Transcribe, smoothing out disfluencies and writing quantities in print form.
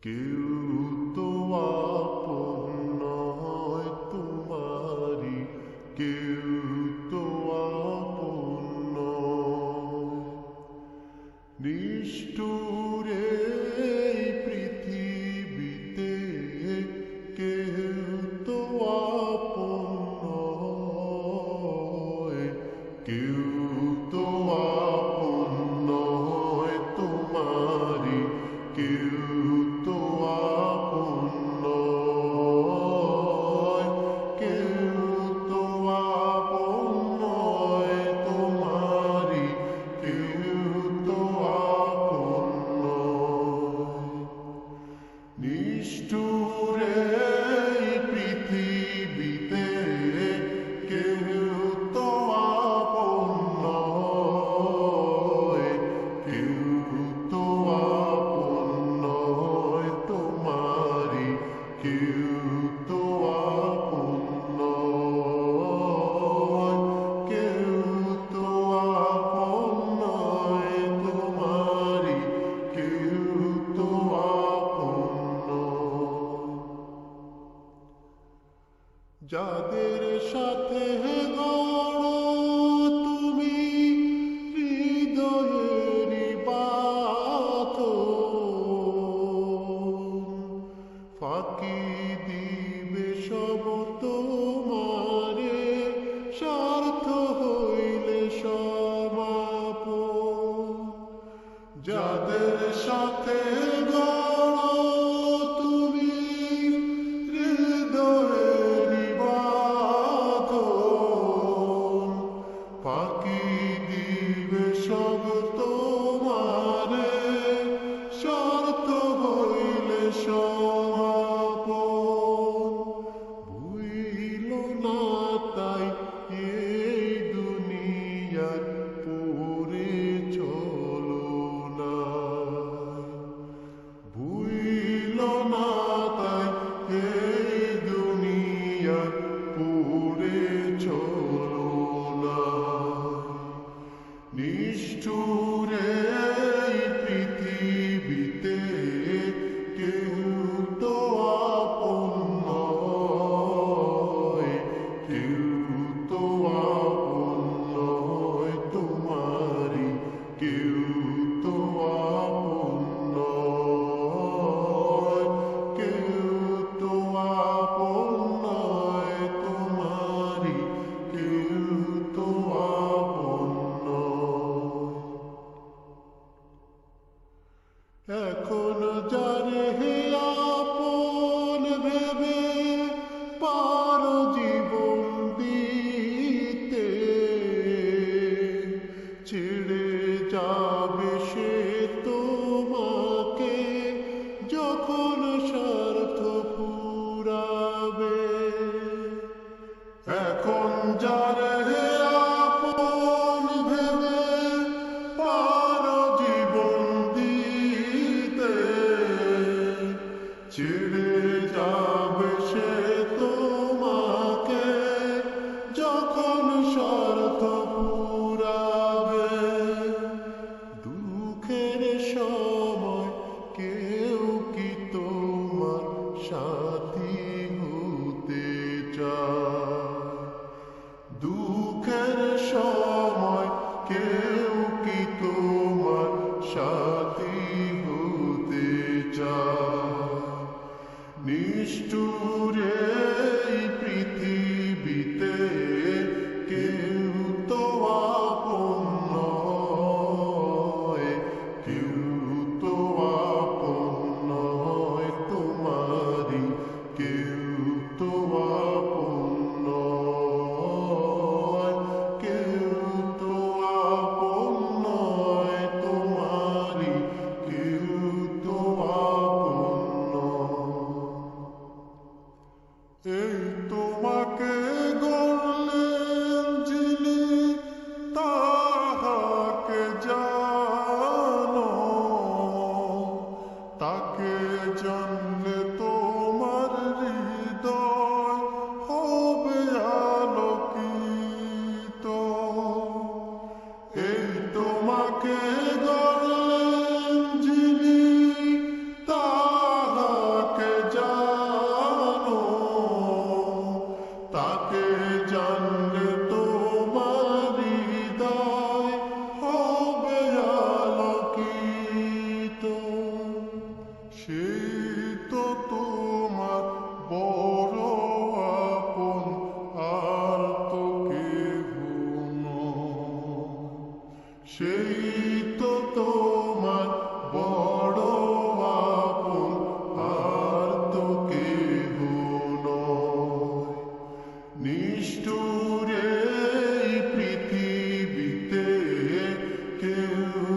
কেউ তো আপন নয় তোমারি, কেউ তো আপন নয়। নিষ্ঠুর এই পৃথিবীতে কেউ তো আপন নয়, কেউ তো আপন নয় তোমারি, কেউ তো আপন নয়, কেউ তো আপন নয় তোমারি, কেউ তো আপন নয়। নিষ্ঠুর এই পৃথিবীতে কেউ তো আপন নয়, কেউ তো আপন নয় তোমারি, কেউ তো আপন নয়, কেউ তো আপন নয় তোমারি, কেউ তো আপন নয়। যাদের সাথে গড়ো তুমি হৃদয়েরই বাঁধন, ফাঁকি দিবে সব তোমারে স্বার্থ হইলে সমাপন। যাদের সাথে গড়ো তুমি হৃদয়েরই বাঁধন, ফাঁকি দিবে সব তোমারে স্বার্থ হইলে সমাপন। ভুইল না তাই এই দুনিয়ার পড়ে চলো না, ভুইল না তাই এই দুনিয়ার পড়ে চলো না। নিষ্ঠুর এই পৃথিবীতে কেউ তো আপন নয়, কেউ তো আপন নয় তোমারি, কেউ তো আপন নয়, কেউ তো আপন নয় তোমারি, কেউ তো আপন নয়। এখন যারে হে আপন ভেবে পারো জীবন দিতে, ছেড়ে যাবে সে তোমাকে যখন স্বার্থ ফুরাবে। এখন যারে হে আপন ভেবে পারো জীবন দিতে, ছেড়ে যাবে সে তোমাকে যখন স্বার্থ ফুরাবে। দুঃখ তো তোমার বড় আপন, আর তো কেহ নয়। নিষ্ঠুর এই পৃথিবীতে কেউ